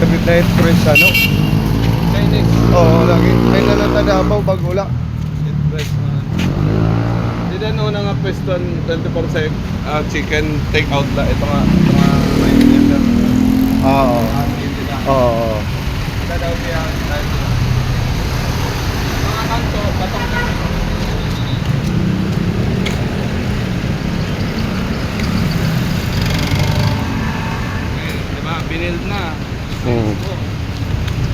street light press ano. Chinese. Oo, lagi. Ay nanatadabaw bago wala. It press na. Di din una nga pwesto 24/7 chicken take out la. Ito nga 9 Oo. Oo. Ito daw siya. Mga kanto, patong na. Diba, binild na.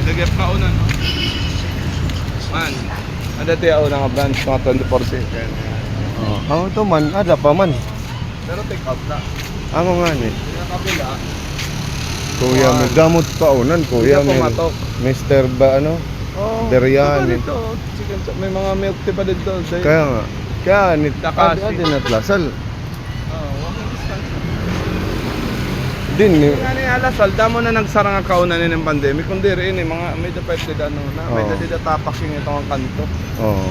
Nagap ka una, no? Man, ada tiya una nga branch, mga 24/7. Oo, to man, ada pa man. Pero take out na. Amo nga ni. Yung kabila, Kuya, may gamot pa unan, kuya. Hindi May pumatok. Mr. ba ano? oh, Biryani. dito, chicken chop. May mga milk tea pa dito. Kaya nga. Kaya ni Takasi. adi natlasal. Walking distance. Din ni. Nga ni alasal, damo na nagsara nga kaunan ng pandemic. Kundi rin, mga may dapat dito ano na. May dito tapaking itong kanto. Oo.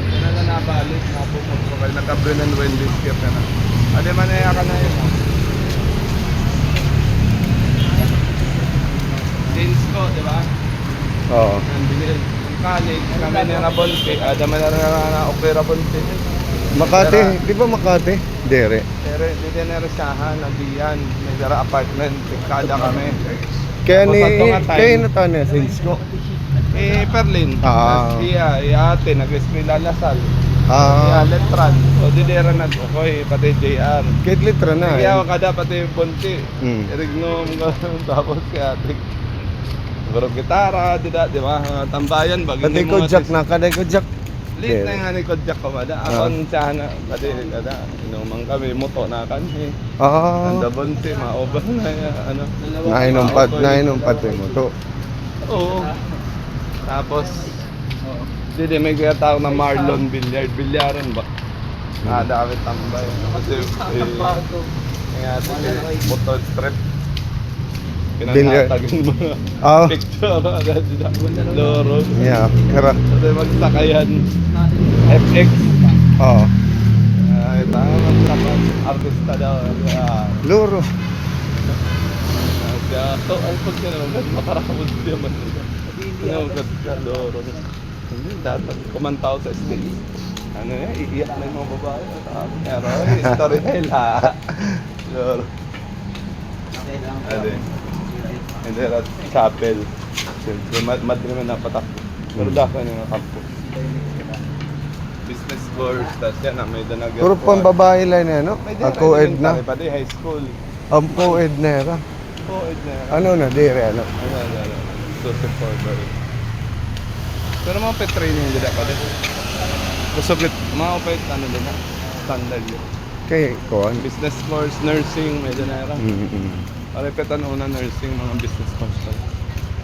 Yan na nabalik, napupot ko kayo. Nagka-Brin and Wendy's kaya ka na. Adi man na ka na yun. Jeans ko, di ba? Oo. Yan, binil. Kalig, kami ni Rabonte. Dama na rin na okay Rabonte. Makati, di ba Makati? Dere. Pero dito na rin siyahan, nabiyan. May dara apartment, kada kami. Kaya ni, Tapos, ang mga kaya time. na tayo niya, since ko. Perlin. Ah. Ate, nag-eskwela Lasal. Iya, Letran. O, didera nag-okay, pati JR. Kahit litra na Kaya kada pati Ponti. Rignom, tapos kaya ate. Gurog gitara, di ba? Tambayan, bagay Pati ko Jack na, kaday ko Jack. Late na nga ni Kodjak ko mada. Akon siya na, pati kada. Inuman kami, muto na kanhi. Anda bonte, maoban na ano. Nainom pati mo to. Oo. Tapos, hindi may kaya tao na Marlon Billiard. Bilyaran ba? Dami tambay. Kasi, nga motor trip. Pinangatagin mo na picture. Loro. Yeah, kara. Kasi magsakayan. FX. Oo. Ay, tama. Artista daw. Luro. Kaya, ang pag ka naman, makarakawad siya man. Pinagod ka, loro. Hindi, dapat kumantaw sa stage. Ano yan, iiyak na yung mga babae. Pero, story nila. Loro. Ade. Hindi, chapel. Siyempre, mad naman napatakbo. Pero dapat yung natakbo. Business course, tapos yan, may danagyan. Puro pang babae lang na, no? Co-ed na. Pati high school. Ang co-ed na era. Co-ed na. Ano na, dire, ano? Ano. Joseph Forber. Pero mga pet training nila pa din. Kusubit, mga pet ano nila. Standard yun. Kay, kuhan. Business course, nursing, medyo na era. Mm-hmm. Parepetan una nursing, mga business course pa.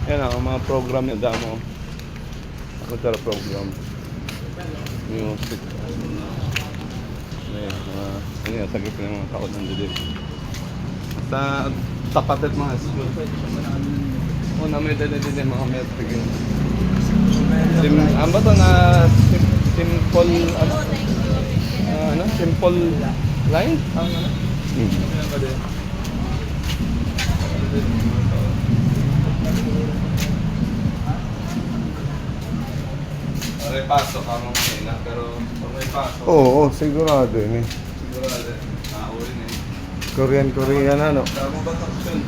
Yan ang mga program niya damo. Ako tara program. Music. May mga, ano yan, sagip na mga kaon ng dilim. Sa tapat at mga school. Una may dala din yung mga metric yun. Ang ba ito na simple, simple line? Ano? Ano ba din? May pasok ako ngayon pero kung may pasok, Oo, sigurado yun eh. sigurado, nakauwi na yun. Korean ano. Tama ba taksyon?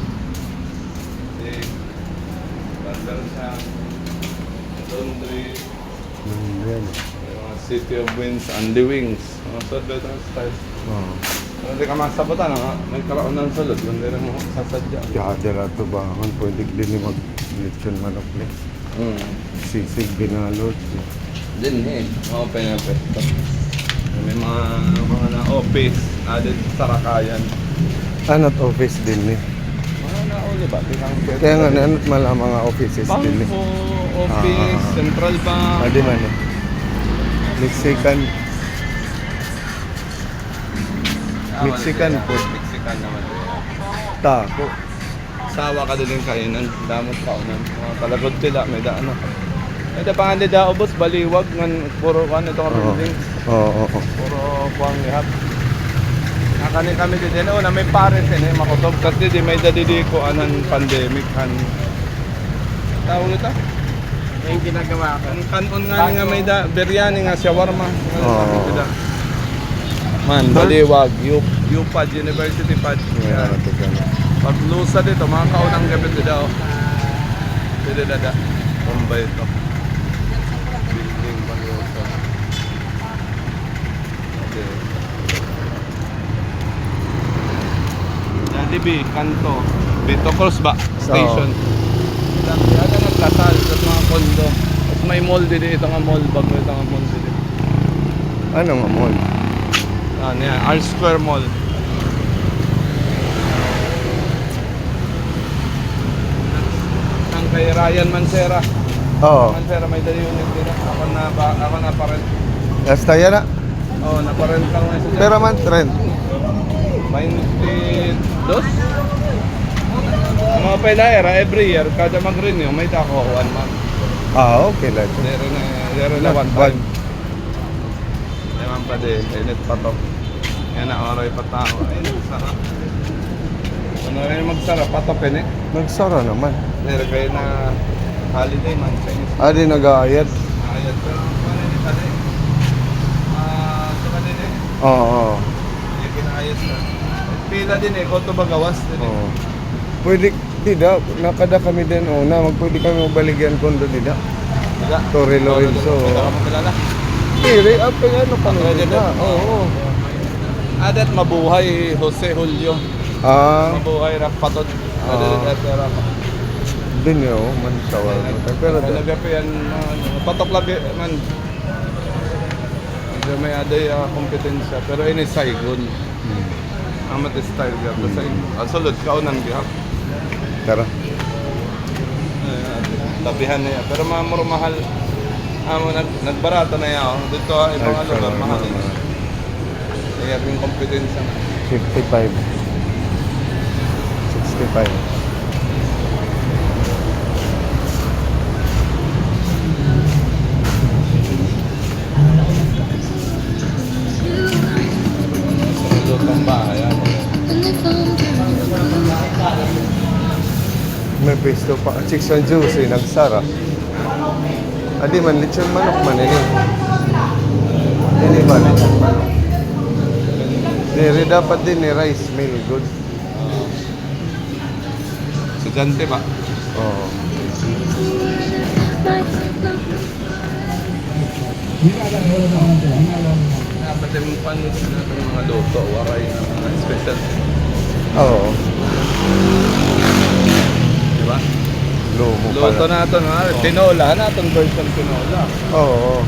Bandar siya, laundry, Yan. mga City of Winds and the Wings, mga veteran styles. Oo. Kung hindi ka masabutan, may karaon ng sulod, kung hindi mo sasadya. Kaya dala to ba? Ang pwede din mag-lechon manok ni. Sisig binalot. Din open na pwesto. May mga na office, added sarakayan. Ano't office din eh. Mga nauli ba? Kaya nga, ano't mala mga offices din eh. Bangko, office, central bank. Adi man eh. Mexican food. Mexican naman. Taco. Sawa ka din yung kainan, damot kaunan. Mga kalagod sila, may daan na. May da da ubos, baliwag, puro kan itong buildings. Oo. Puro kuwang lihat. Nakani kami din. Una may pares eh, makutob. Kasi di may dadidi ko anan pandemic. Tawag ito? Yung ginagawa ko. Ang kanon nga may biryani nga, shawarma. Oo. Man, baliwag. UPAD, University Pad. Yeah, ito ka na. Pag lusa dito, mga kaunang gabi dito daw. Dito dada. Bombay ito. Building Malusa. Okay. Dati B, kanto. Bito Cross ba? Station. Dati ada naglasal sa mga kondo. Tapos may mall dito. Ito nga mall. Bago ito nga mall dito. Ano nga mall? Ano yan? R Square Mall. Ang kay Ryan Mancera. Oo. Mancera may dali unit dito. Ako na parent. Hasta yan na. Oo, na parent lang na isa dyan. Pero man trend. 22? Ang mga pailaera, every year, kada mag-renew, may dako 1 month. Ah, okay lang. Zero na 1 time. Ewan pa din, init pa to. Yan na, oray pa tao. Ay, nagsara. Ano rin magsara, patopin eh. Nagsara naman. Pero kayo na holiday man, Chinese. Di nag-aayad. Ayun, pero ano yung tali? Saka din eh. Oo. Yung kinaayos na. Pila din eh, koto bagawas din eh. Oo. Pwede, dida, nakada kami din, pwede kami mabaligyan kondo dida. Diba? Torre Lorenzo. Pwede ka magkalala. Pwede, ano pa Pwede dida? din. Oo. Adat mabuhay, Jose Julio. Mabuhay, Rakpatod. Adat Rakpatod. Din yun, man sawar. Pero, Nagapi yan, patok labi man. Medyo may aday kompetensya. Pero ini Saigon. Amat style ka. Basta sulod ka unang bihak. tara. Labihan na yan. Pero mamuro mahal. Nagbarata na yan. Dito ibang lugar mahal. Kaya yung kompetensya na. 55. 65. Lutong bahay. May pesto pa. Chicks and juicy, nagsara. Adi man, lechon manok man ini. Ini ba, lechon manok? Diri dapat din ni rice meal good. Estudyante ba? Oo. Dapat yung paano sila ng mga luto, waray na mga special. Oo. Di ba? Lumo Luto pala. natin, tinola natin version tinola. Oo.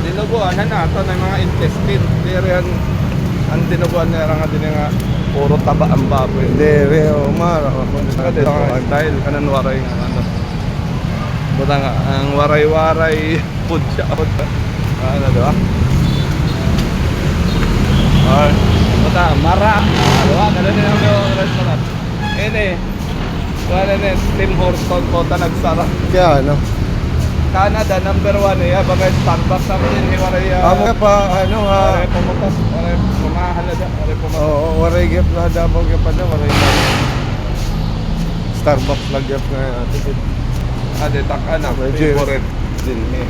Dinuguan na natin ng mga intestine. Pero yan, ang dinuguan na nga din nga puro taba ang baboy. Diri, mara. Kasi ito nga style, kanan waray nga ano. Buta nga, ang waray-waray food siya. Ano, di ba? Or, buta, mara. Di ba? Ganun din ang yung restaurant. Ini, ganun din, Tim Horton po, nagsara. Kaya ano? Canada, number 1 eh. Bagay Starbucks naman din, hiwaray. Amo pa, ano ha? Waray pumutas, waray pumahalada, waray pumutas. Oo, waray gap na dabaw gap na, waray gap. Starbucks lang gap na ate. Ade, tak-anak, Medyo- favorite din eh.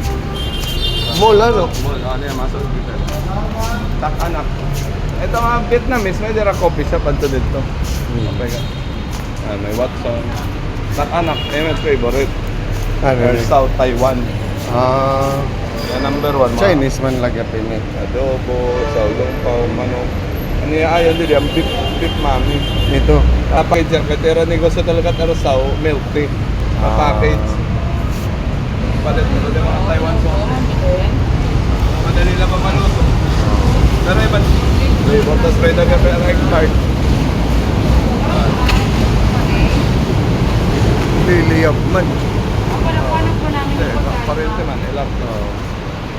Mall ano? Mall, ano yan, masok dito. Tak-anak. Ito nga, Vietnamese, may dira coffee shop, anto dito. Okay ka. May Watson. Tak-anak, may favorite. Ano Or yun? South Taiwan. Yan, number 1. Chinese man lagi pinit. Adobo, saulong pao, manok. Ano yung ayaw din yan, beef mami. Ito. Package yan, katera negosyo talaga arasaw, milk tea. Package. Palit mo din mga Taiwan sauce. Madali lang pa maluto. Pero iba, flavor, tapos may nagkape ang egg tart. Liliyap man. Hindi, parinti man, ilang.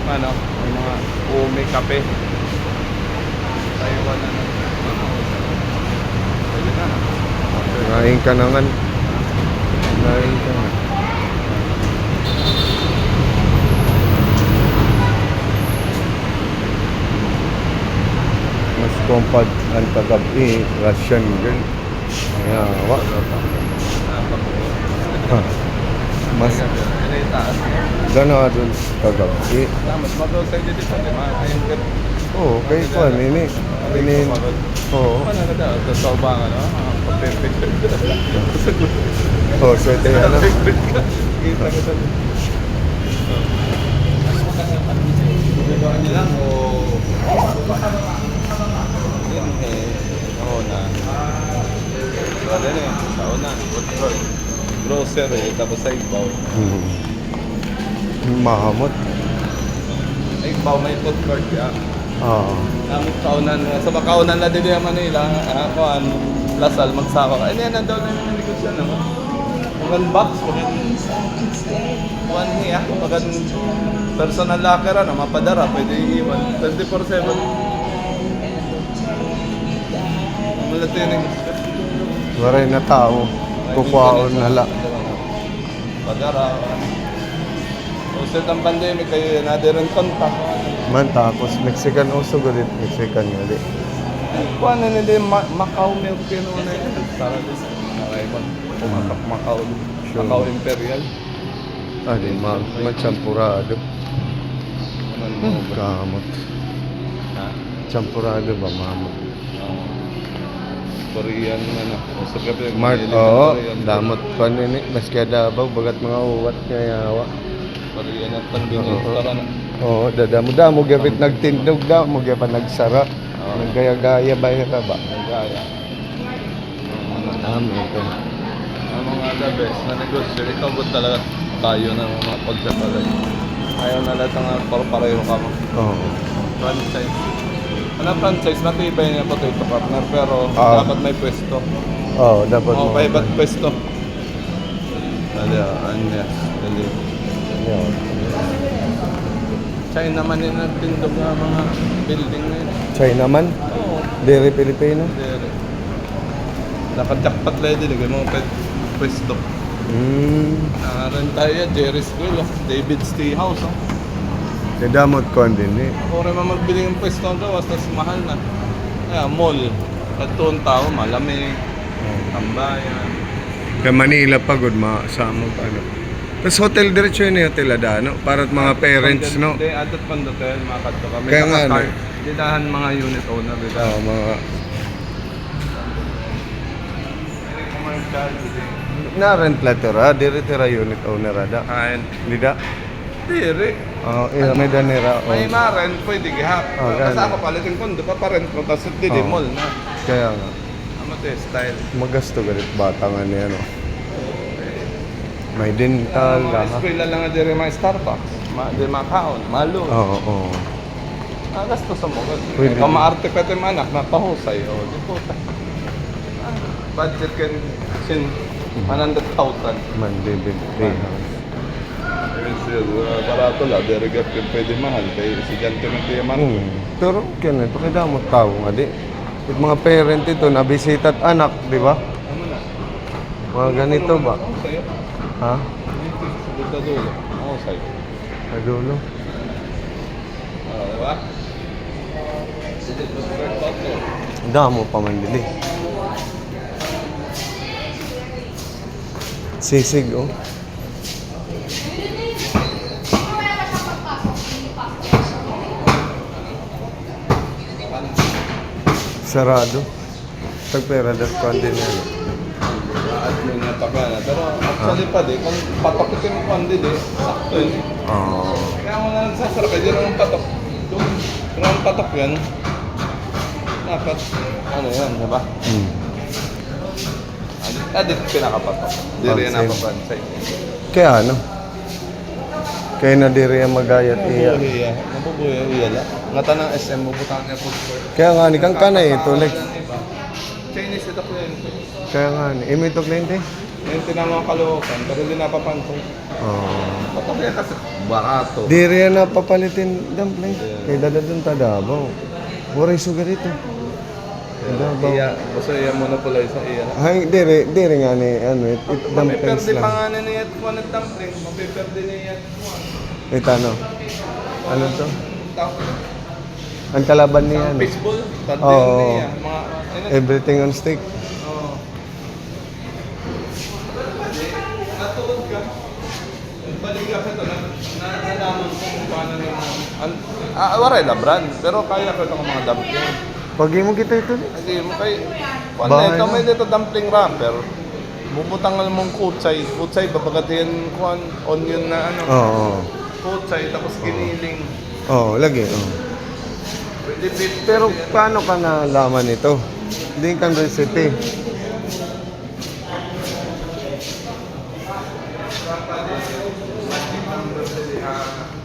Ano, may mga umi kape. Taiwan na pwede na. Ngayon ka naman. Ngayon ka na. Mas Compact ang tagabi, Russian girl. Ayan, wak. Mas Ano yung taas? gano'n doon tagabi. Mas mag-outside dito sa di ba? Ayun ka. Oo, kay Kwan, ini. Oo. Ano na daw? Sa sobangan, no? Pag-picture. Oo, swerte yan. Kita ko sa... Gagawin niyo lang o... Yun eh... Oo na. So ano na yun? Sa una. Grocery. Tapos sa ibaw. Mahamot. Ay, ibaw may food court ya. Oo. Namit kaunan. Sa makaunan na din yung Manila. Kuhan. Lasal. Magsaka ka. Ay, yan. Nandaw na yung negosyo naman. One box. One hiya. Pagkat personal locker ano, mapadara. Pwede iiwan. 24/7. Malati yung negosyo. Waray na tao. Kukuhaon na la. Padara. Usod ang pandemic kayo, nadir ang kontak. Man, tapos Mexican also galit. Mexican galit. Kung ano nila yung Macau milk yun una yun. Sarap din. Okay ba? Pumapak Macau. Sure. Macau Imperial. Di machampurado. Ano mo ba? Kamot. Ha? Champurado ba, mamot? Korean ano. Usod ka pa Mart, oo. Damot pa nini. Maski adabaw, bagat mga uwat nga yawa. Korean at convenience Oo. store ano. Oo, damo gabit nagtindog daw, mo pa nagsara. Naggaya-gaya ba ka ba? Ang gaya. Dami ito. Ang mga the best na negosyo. Ikaw ba talaga tayo na mga pagsapalay? Ayaw na lahat ng pareho ka mo. Oo. Franchise. Ano franchise? Matibay niya potato partner pero Ah. dapat may pwesto. Oo, dapat Oo, mo. paiba't pwesto. Dali, anya. Dali. Yun. China man yung nagtindog ng mga building na yun. China man, Oo. dere Pilipino. Dere. Nakajakpat lang din. Yung mga pwesto. Nakaroon tayo yan. Jerry's Grill. David's Tea House. Kadamot ko din eh. Kung rin magbili ng pwesto ang gawas, tapos mahal na. Kaya mall. At tuon tao, malamig. Tambayan. Kaya Manila pagod masamog ano. Tapos hotel diretso yun yung hotel Adano para at mga parents no. Hindi, atot pandotel, mga kadto kami. Kaya nga, no? Didahan mga unit owner. Didahan. Oo, mga Commercial. na-rent latera, dire tira unit owner ada. Kain. Dida. Diri. Oo, may danira. May ma-rent, pwede gihap. Oh, Kasi ganun. ako palitin kondo, paparent ko, tapos di Oh. mall na. Kaya nga, Ano to style. magasto galit bata nga niya no. May dental, Mga lahat. eskwela lang nga diri mga Starbucks. Di makaon, malo. Oo, oo. Gasto sa mo. Pwede. Kung maarte pa ito yung anak, mapahusay. O, di po. Budget kan sin 100,000. Man, David Graham. Barato lang, derigat ka pwede mahal. Kaya si Janto ng tiyaman. Pero kaya ito, kadamot tao nga di. Yung mga parent ito, nabisita't anak, di ba? Ano na? Mga ganito ba? Ako sa'yo. Ha? Sa dulo. Ako sa'yo. Kadulo. Diba? Sige, subscribe pa ito. Damo pa man dili. Sisig, oh. Sarado. Tagpera dat ko din yan. Admin na pa na. Pero actually pa di, kung papakitin mo pa di, sakto yun. Oo. Kaya mo na nagsasarap, hindi naman patok. Kung naman patok yan, dapat, ano yan, diba? Adit pinakapatok. Di rin Pansay. napapansay. Kaya ano? Kaya na di rin magayat iya. Mabubuya iya lang. Nga tanang SM mo, butang niya food court. Kaya nga ni kang kanay ito like. Chinese ito kliyente. Kaya nga ni imitok na hindi. Yung tinamang kaluwakan, pero hindi napapansay. Oo. Patok yan kasi barato. Di rin napapalitin dumpling. Kaya dadadun tadabaw. Waray sugar ito. Tadabaw. Iya, basta iya monopolize sa iya. Ay, di rin nga ni ano, it dumplings Mapiperde pa lang. nga na niya kung ano dumpling, mapiperde niya Ito ano? Ano to? Ang kalaban niya, ano? Baseball, tanda Oo. yun niya. Mga, Everything on stick. Oo. Natuod ka. Balik ka sa ito, nalaman ko kung paano naman. Waray na brand, pero kaya ko itong mga dumpling. Pag mo kita ito. Hindi mo kay... Bahay Ito na. may dito dumpling wrapper. Bubutang mong kutsay. Kutsay, babagatin kuhan, onion na ano. Oo. Kutsay, tapos giniling. Oo, lagi. Oo. Pwede beef. Pero paano ka nalaman ito? Hindi kang recipe.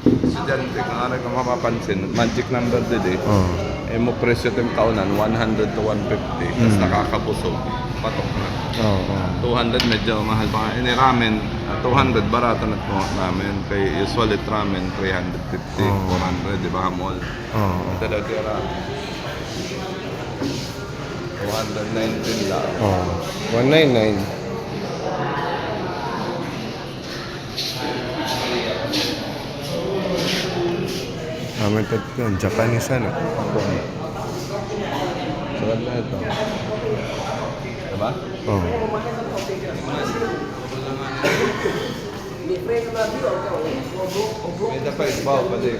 Estudyante, kung ano ka mapapansin, magic number din eh. Oo. Eh mo presyo itong kaunan, 100 to 150. Tapos nakakabusog, patok na. Oo. 200 medyo mahal pa. Ini ramen, 200 barato na ito ramen. Kay usually ramen, 350, Oh. 400, di ba mall? Oo. Talaga ramen. 219 lang. Oo. 199. Amin ito yun. Japanese ano? Sarap na ito. Diba? Oo. May dapat ibaw pa din.